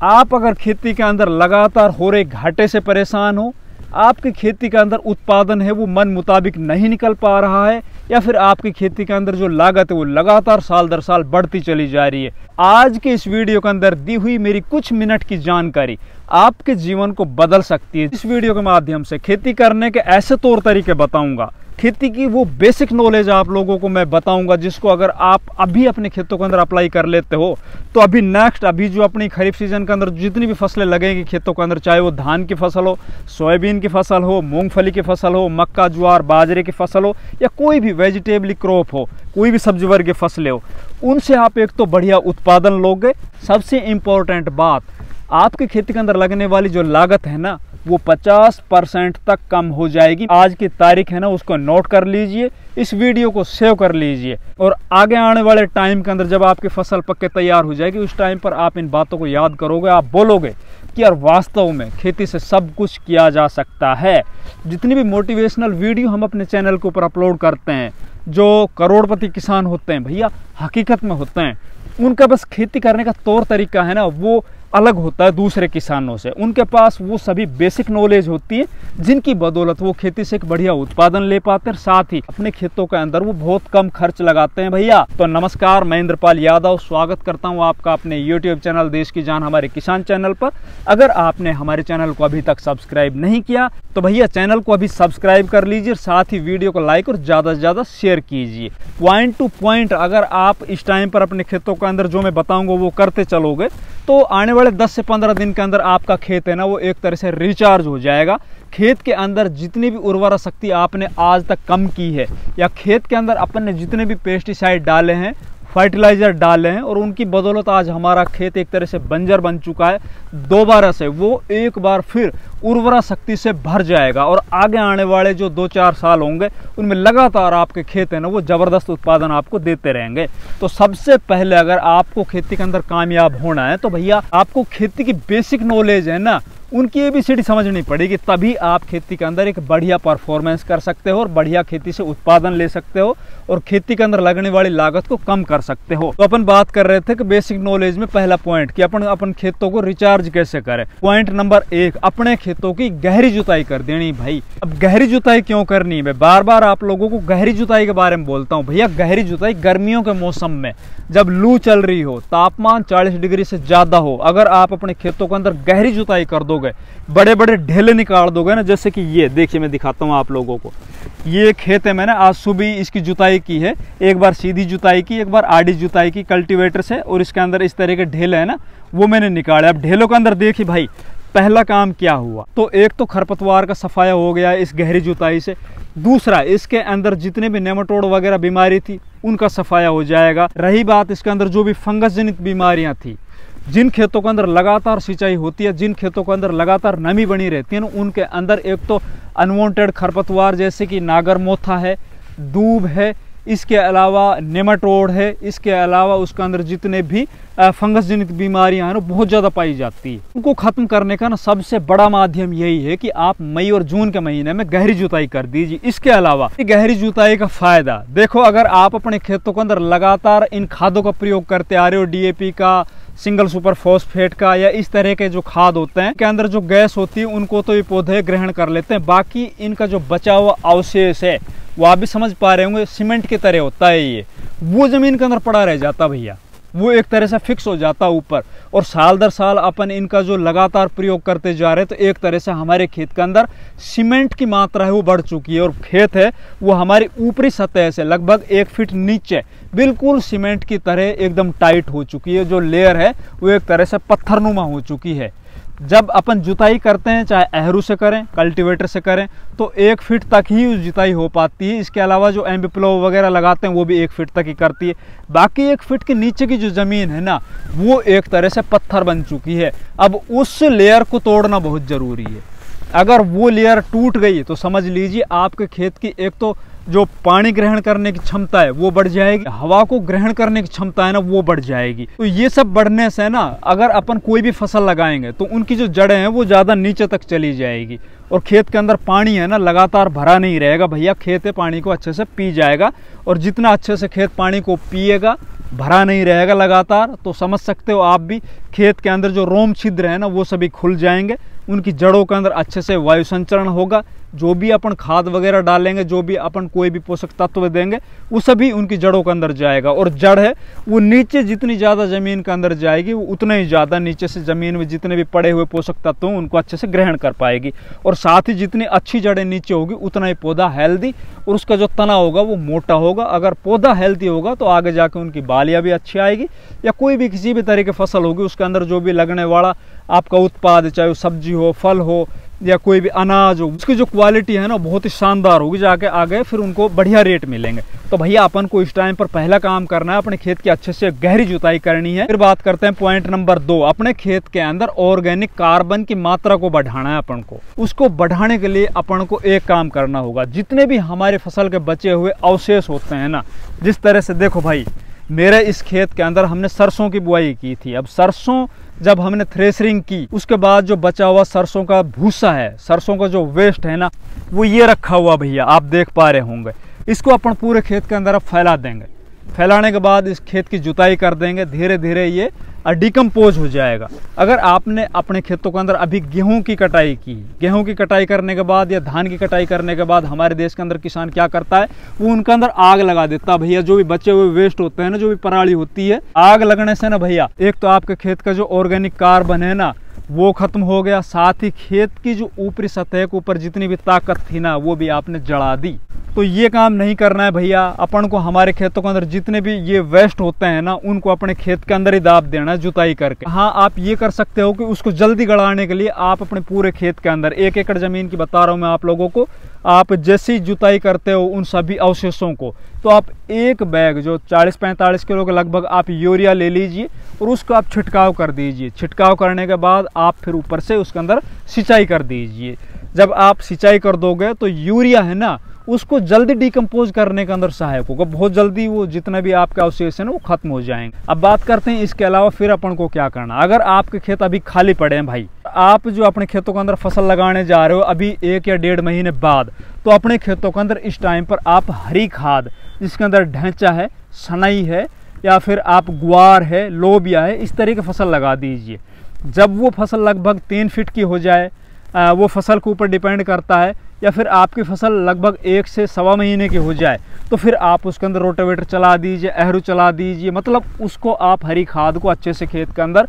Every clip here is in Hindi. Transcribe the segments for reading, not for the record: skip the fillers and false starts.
आप अगर खेती के अंदर लगातार हो रहे घाटे से परेशान हो, आपकी खेती के अंदर उत्पादन है वो मन मुताबिक नहीं निकल पा रहा है, या फिर आपकी खेती के अंदर जो लागत है वो लगातार साल दर साल बढ़ती चली जा रही है, आज के इस वीडियो के अंदर दी हुई मेरी कुछ मिनट की जानकारी आपके जीवन को बदल सकती है। इस वीडियो के माध्यम से खेती करने के ऐसे तौर तरीके बताऊंगा, खेती की वो बेसिक नॉलेज आप लोगों को मैं बताऊंगा, जिसको अगर आप अभी अपने खेतों के अंदर अप्लाई कर लेते हो तो अभी जो अपनी खरीफ सीजन के अंदर जितनी भी फसलें लगेंगी खेतों के अंदर, चाहे वो धान की फसल हो, सोयाबीन की फसल हो, मूंगफली की फसल हो, मक्का ज्वार बाजरे की फसल हो, या कोई भी वेजिटेबल क्रॉप हो, कोई भी सब्जी वर्ग की फसलें हो, उनसे आप एक तो बढ़िया उत्पादन लोगे। सबसे इम्पोर्टेंट बात, आपकी खेती के अंदर लगने वाली जो लागत है ना वो 50% तक कम हो जाएगी। आज की तारीख है ना, उसको नोट कर लीजिए, इस वीडियो को सेव कर लीजिए, और आगे आने वाले टाइम के अंदर जब आपकी फसल पक के तैयार हो जाएगी उस टाइम पर आप इन बातों को याद करोगे, आप बोलोगे कि यार वास्तव में खेती से सब कुछ किया जा सकता है। जितनी भी मोटिवेशनल वीडियो हम अपने चैनल के ऊपर अपलोड करते हैं, जो करोड़पति किसान होते हैं भैया, हकीकत में होते हैं, उनका बस खेती करने का तौर तरीका है ना वो अलग होता है दूसरे किसानों से। उनके पास वो सभी बेसिक नॉलेज होती है जिनकी बदौलत वो खेती से एक बढ़िया उत्पादन ले पाते हैं, साथ ही अपने खेतों के अंदर वो बहुत कम खर्च लगाते हैं भैया। तो नमस्कार, मैं इंद्रपाल यादव स्वागत करता हूं आपका अपने YouTube चैनल देश की जान हमारे किसान चैनल पर। अगर आपने हमारे चैनल को अभी तक सब्सक्राइब नहीं किया तो भैया चैनल को अभी सब्सक्राइब कर लीजिए, साथ ही वीडियो को लाइक और ज़्यादा से ज़्यादा शेयर कीजिए। पॉइंट टू पॉइंट अगर आप इस टाइम पर अपने खेतों के अंदर जो मैं बताऊंगा वो करते चलोगे तो आने वाले 10 से 15 दिन के अंदर आपका खेत है ना वो एक तरह से रिचार्ज हो जाएगा। खेत के अंदर जितनी भी उर्वरा शक्ति आपने आज तक कम की है, या खेत के अंदर अपन ने जितने भी पेस्टिसाइड डाले हैं, फर्टिलाइजर डाले हैं, और उनकी बदौलत आज हमारा खेत एक तरह से बंजर बन चुका है, दोबारा से वो एक बार फिर उर्वरा शक्ति से भर जाएगा, और आगे आने वाले जो 2-4 साल होंगे उनमें लगातार आपके खेत है ना वो ज़बरदस्त उत्पादन आपको देते रहेंगे। तो सबसे पहले अगर आपको खेती के अंदर कामयाब होना है तो भैया आपको खेती की बेसिक नॉलेज है ना उनकी ABCD समझनी पड़ेगी, तभी आप खेती के अंदर एक बढ़िया परफॉर्मेंस कर सकते हो और बढ़िया खेती से उत्पादन ले सकते हो और खेती के अंदर लगने वाली लागत को कम कर सकते हो। तो अपन बात कर रहे थे कि बेसिक नॉलेज में पहला पॉइंट कि अपन खेतों को रिचार्ज कैसे करें। पॉइंट नंबर 1, अपने खेतों की गहरी जुताई कर देनी भाई। अब गहरी जुताई क्यों करनी है, मैं बार बार आप लोगों को गहरी जुताई के बारे में बोलता हूँ भैया। गहरी जुताई गर्मियों के मौसम में जब लू चल रही हो, तापमान 40 डिग्री से ज्यादा हो, अगर आप अपने खेतों के अंदर गहरी जुताई कर दोगे, बड़े बड़े ढेले निकाल दोगे ना, जैसे कि ये देखिए मैं दिखाता हूँ आप लोगों को, ये खेत है, मैंने आज सुबह इसकी जुताई की है, एक बार सीधी जुताई की, एक बार आड़ी जुताई की कल्टीवेटर से, और इसके अंदर इस तरह के ढेले है ना वो मैंने निकाले। अब ढेलों के अंदर देखिए भाई पहला काम क्या हुआ, तो एक तो खरपतवार का सफाया हो गया इस गहरी जुताई से, दूसरा इसके अंदर जितने भी नेमाटोड वगैरह बीमारी थी उनका सफाया हो जाएगा। रही बात इसके अंदर जो भी फंगस जनित बीमारियां थी, जिन खेतों के अंदर लगातार सिंचाई होती है, जिन खेतों के अंदर लगातार नमी बनी रहती है ना, उनके अंदर एक तो अनवांटेड खरपतवार जैसे कि नागर मोथा है, दूब है, इसके अलावा नेमाटोड है, इसके अलावा उसके अंदर जितने भी फंगस जनित बीमारियां हैं ना बहुत ज़्यादा पाई जाती है, उनको खत्म करने का ना सबसे बड़ा माध्यम यही है कि आप मई और जून के महीने में गहरी जुताई कर दीजिए। इसके अलावा गहरी जुताई का फायदा देखो, अगर आप अपने खेतों के अंदर लगातार इन खादों का प्रयोग करते आ रहे हो, DAP का, सिंगल सुपर फॉस्फेट का, या इस तरह के जो खाद होते हैं के अंदर जो गैस होती है उनको तो ये पौधे ग्रहण कर लेते हैं, बाकी इनका जो बचा हुआ अवशेष है वो आप भी समझ पा रहे होंगे सीमेंट की तरह होता है, ये वो जमीन के अंदर पड़ा रह जाता भैया, वो एक तरह से फिक्स हो जाता ऊपर, और साल दर साल अपन इनका जो लगातार प्रयोग करते जा रहे हैं तो एक तरह से हमारे खेत के अंदर सीमेंट की मात्रा है वो बढ़ चुकी है, और खेत है वो हमारी ऊपरी सतह से लगभग 1 फीट नीचे बिल्कुल सीमेंट की तरह एकदम टाइट हो चुकी है, जो लेयर है वो एक तरह से पत्थरनुमा हो चुकी है। जब अपन जुताई करते हैं, चाहे एहरू से करें, कल्टीवेटर से करें, तो 1 फीट तक ही जुताई हो पाती है। इसके अलावा जो एम्बिप्लो वगैरह लगाते हैं वो भी 1 फीट तक ही करती है, बाकी 1 फीट के नीचे की जो ज़मीन है ना वो एक तरह से पत्थर बन चुकी है। अब उस लेयर को तोड़ना बहुत ज़रूरी है, अगर वो लेयर टूट गई तो समझ लीजिए आपके खेत की एक तो जो पानी ग्रहण करने की क्षमता है वो बढ़ जाएगी, हवा को ग्रहण करने की क्षमता है ना वो बढ़ जाएगी। तो ये सब बढ़ने से ना अगर अपन कोई भी फसल लगाएंगे तो उनकी जो जड़ें हैं वो ज़्यादा नीचे तक चली जाएगी, और खेत के अंदर पानी है ना लगातार भरा नहीं रहेगा भैया, खेत है पानी को अच्छे से पी जाएगा, और जितना अच्छे से खेत पानी को पिएगा भरा नहीं रहेगा लगातार, तो समझ सकते हो आप भी खेत के अंदर जो रोम छिद्र है ना वो सभी खुल जाएंगे, उनकी जड़ों के अंदर अच्छे से वायु संचरण होगा। जो भी अपन खाद वगैरह डालेंगे, जो भी अपन कोई भी पोषक तत्व देंगे, वो सभी उनकी जड़ों के अंदर जाएगा। और जड़ है वो नीचे जितनी ज़्यादा ज़मीन के अंदर जाएगी वो उतना ही ज़्यादा नीचे से ज़मीन में जितने भी पड़े हुए पोषक तत्व हैं उनको अच्छे से ग्रहण कर पाएगी। और साथ ही जितनी अच्छी जड़ें नीचे होगी उतना ही पौधा हेल्दी और उसका जो तना होगा वो मोटा होगा। अगर पौधा हेल्दी होगा तो आगे जाके उनकी बालियाँ भी अच्छी आएगी, या कोई भी किसी भी तरह की फसल होगी उसके अंदर जो भी लगने वाला आपका उत्पाद, चाहे वो सब्जी हो, फल हो या कोई भी अनाज हो, उसकी जो क्वालिटी है ना बहुत ही शानदार होगी। जाके आगे फिर उनको बढ़िया रेट मिलेंगे। तो भैया अपन को इस टाइम पर पहला काम करना है, अपने खेत की अच्छे से गहरी जुताई करनी है। फिर बात करते हैं पॉइंट नंबर 2, अपने खेत के अंदर ऑर्गेनिक कार्बन की मात्रा को बढ़ाना है अपन को। उसको बढ़ाने के लिए अपन को एक काम करना होगा, जितने भी हमारे फसल के बचे हुए अवशेष होते हैं ना, जिस तरह से देखो भाई मेरे इस खेत के अंदर हमने सरसों की बुआई की थी। अब सरसों जब हमने थ्रेशरिंग की उसके बाद जो बचा हुआ सरसों का भूसा है, सरसों का जो वेस्ट है ना, वो ये रखा हुआ भैया आप देख पा रहे होंगे। इसको अपन पूरे खेत के अंदर अब फैला देंगे। फैलाने के बाद इस खेत की जुताई कर देंगे, धीरे धीरे ये डिकम्पोज हो जाएगा। अगर आपने अपने खेतों के अंदर अभी गेहूं की कटाई की, गेहूं की कटाई करने के बाद या धान की कटाई करने के बाद हमारे देश के अंदर किसान क्या करता है, वो उनके अंदर आग लगा देता है भैया। जो भी बचे हुए वेस्ट होते हैं ना, जो भी पराली होती है, आग लगने से ना भैया एक तो आपके खेत का जो ऑर्गेनिक कार्बन है ना वो खत्म हो गया, साथ ही खेत की जो ऊपरी सतह के ऊपर जितनी भी ताकत थी ना वो भी आपने जला दी। तो ये काम नहीं करना है भैया। अपन को हमारे खेतों के अंदर जितने भी ये वेस्ट होते हैं ना उनको अपने खेत के अंदर ही दाब देना है जुताई करके। हाँ, आप ये कर सकते हो कि उसको जल्दी गड़ाने के लिए आप अपने पूरे खेत के अंदर 1 एकड़ जमीन की बता रहा हूँ मैं आप लोगों को, आप जैसी जुताई करते हो उन सभी अवशेषों को, तो आप एक बैग जो 40-45 किलो के लगभग आप यूरिया ले लीजिए और उसको आप छिड़काव कर दीजिए। छिड़काव करने के बाद आप फिर ऊपर से उसके अंदर सिंचाई कर दीजिए। जब आप सिंचाई कर दोगे तो यूरिया है ना उसको जल्दी डिकम्पोज करने के अंदर सहायक होगा, बहुत जल्दी वो जितना भी आपके अवशेष है ना वो खत्म हो जाएंगे। अब बात करते हैं इसके अलावा फिर अपन को क्या करना। अगर आपके खेत अभी खाली पड़े हैं भाई, आप जो अपने खेतों के अंदर फसल लगाने जा रहे हो अभी 1 या 1.5 महीने बाद, तो अपने खेतों के अंदर इस टाइम पर आप हरी खाद जिसके अंदर ढैंचा है, सनई है या फिर आप ग्वार है, लोबिया है, इस तरह की फसल लगा दीजिए। जब वो फसल लगभग 3 फीट की हो जाए, वो फसल के ऊपर डिपेंड करता है, या फिर आपकी फसल लगभग 1 से सवा महीने की हो जाए तो फिर आप उसके अंदर रोटावेटर चला दीजिए, एहरू चला दीजिए, मतलब उसको आप हरी खाद को अच्छे से खेत के अंदर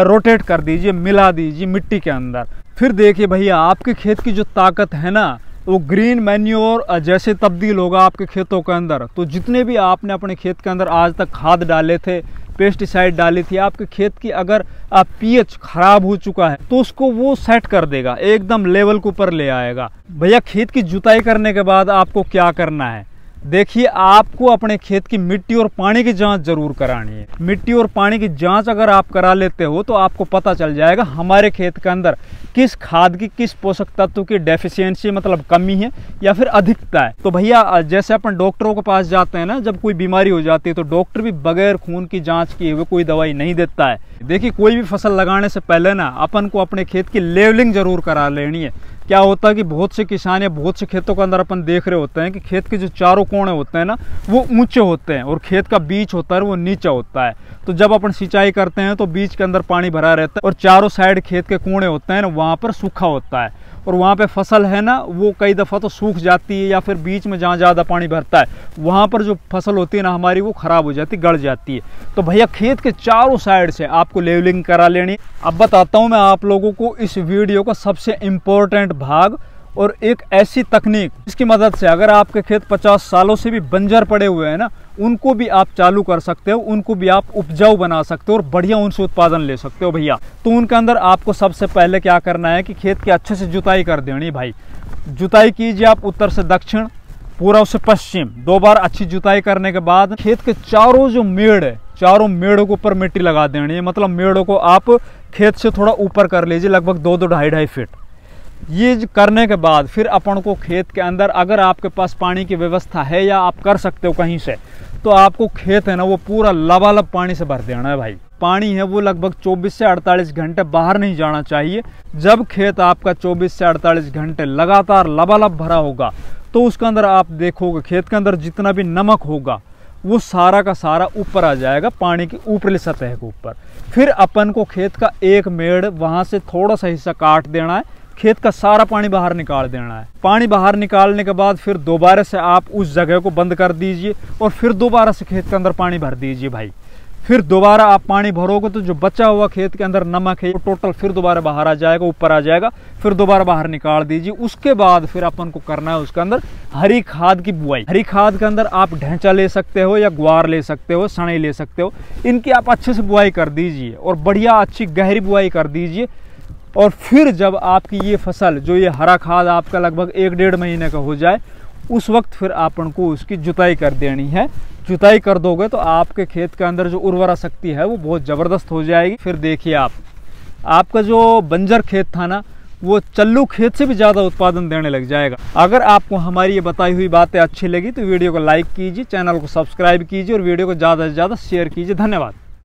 रोटेट कर दीजिए, मिला दीजिए मिट्टी के अंदर। फिर देखिए भैया आपके खेत की जो ताकत है ना वो ग्रीन मैन्योर जैसे तब्दील होगा आपके खेतों के अंदर। तो जितने भी आपने अपने खेत के अंदर आज तक खाद डाले थे, पेस्टिसाइड डाली थी, आपके खेत की अगर पीएच खराब हो चुका है तो उसको वो सेट कर देगा, एकदम लेवल के ऊपर ले आएगा। भैया खेत की जुताई करने के बाद आपको क्या करना है, देखिए आपको अपने खेत की मिट्टी और पानी की जांच जरूर करानी है। मिट्टी और पानी की जांच अगर आप करा लेते हो तो आपको पता चल जाएगा हमारे खेत के अंदर किस खाद की, किस पोषक तत्व की डेफिशिएंसी मतलब कमी है या फिर अधिकता है। तो भैया जैसे अपन डॉक्टरों के पास जाते हैं ना, जब कोई बीमारी हो जाती है तो डॉक्टर भी बगैर खून की जांच किए हुए कोई दवाई नहीं देता है। देखिए कोई भी फसल लगाने से पहले ना अपन को अपने खेत की लेवलिंग जरूर करा लेनी है। क्या होता है कि बहुत से किसान या बहुत से खेतों के अंदर अपन देख रहे होते हैं कि खेत के जो चारों कोने होते हैं ना वो ऊंचे होते हैं और खेत का बीच होता है वो नीचा होता है। तो जब अपन सिंचाई करते हैं तो बीच के अंदर पानी भरा रहता है और चारों साइड खेत के कोने होते हैं ना वहाँ पर सूखा होता है और वहाँ पे फसल है ना वो कई दफ़ा तो सूख जाती है, या फिर बीच में जहाँ ज़्यादा पानी भरता है वहाँ पर जो फसल होती है ना हमारी वो ख़राब हो जाती है, गल जाती है। तो भैया खेत के चारों साइड से आपको लेवलिंग करा लेनी। अब बताता हूँ मैं आप लोगों को इस वीडियो का सबसे इम्पोर्टेंट भाग और एक ऐसी तकनीक जिसकी मदद से अगर आपके खेत 50 सालों से भी बंजर पड़े हुए हैं ना उनको भी आप चालू कर सकते हो, उनको भी आप उपजाऊ बना सकते हो और बढ़िया उनसे उत्पादन ले सकते हो भैया। तो उनके अंदर आपको सबसे पहले क्या करना है कि खेत की अच्छे से जुताई कर देनी भाई। जुताई कीजिए आप उत्तर से दक्षिण, पूर्व से पश्चिम, 2 बार अच्छी जुताई करने के बाद खेत के चारों जो मेड़ है, चारों मेड़ों के ऊपर मिट्टी लगा देनी है। मतलब मेड़ों को आप खेत से थोड़ा ऊपर कर लीजिए, लगभग 2-2, 2.5 फीट। ये करने के बाद फिर अपन को खेत के अंदर अगर आपके पास पानी की व्यवस्था है या आप कर सकते हो कहीं से, तो आपको खेत है ना वो पूरा लबालब पानी से भर देना है भाई। पानी है वो लगभग 24 से 48 घंटे बाहर नहीं जाना चाहिए। जब खेत आपका 24 से 48 घंटे लगातार लबालब भरा होगा तो उसके अंदर आप देखोगे खेत के अंदर जितना भी नमक होगा वो सारा का सारा ऊपर आ जाएगा पानी की ऊपरली सतह के ऊपर। फिर अपन को खेत का एक मेड़ वहाँ से थोड़ा सा हिस्सा काट देना है, खेत का सारा पानी बाहर निकाल देना है। पानी बाहर निकालने के बाद फिर दोबारा से आप उस जगह को बंद कर दीजिए और फिर दोबारा से खेत के अंदर पानी भर दीजिए भाई। फिर दोबारा आप पानी भरोगे तो जो बचा हुआ खेत के अंदर नमक है वो टोटल फिर दोबारा बाहर आ जाएगा, ऊपर आ जाएगा, फिर दोबारा बाहर निकाल दीजिए। उसके बाद फिर अपन को करना है उसके अंदर हरी खाद की बुआई। हरी खाद के अंदर आप ढैंचा ले सकते हो या ग्वार ले सकते हो, सनई ले सकते हो। इनकी आप अच्छे से बुआई कर दीजिए और बढ़िया अच्छी गहरी बुआई कर दीजिए। और फिर जब आपकी ये फसल जो ये हरा खाद आपका लगभग 1-1.5 महीने का हो जाए, उस वक्त फिर अपन को उसकी जुताई कर देनी है। जुताई कर दोगे तो आपके खेत के अंदर जो उर्वरा शक्ति है वो बहुत ज़बरदस्त हो जाएगी। फिर देखिए आपका जो बंजर खेत था ना, वो चल्लू खेत से भी ज़्यादा उत्पादन देने लग जाएगा। अगर आपको हमारी ये बताई हुई बातें अच्छी लगी तो वीडियो को लाइक कीजिए, चैनल को सब्सक्राइब कीजिए और वीडियो को ज़्यादा से ज़्यादा शेयर कीजिए। धन्यवाद।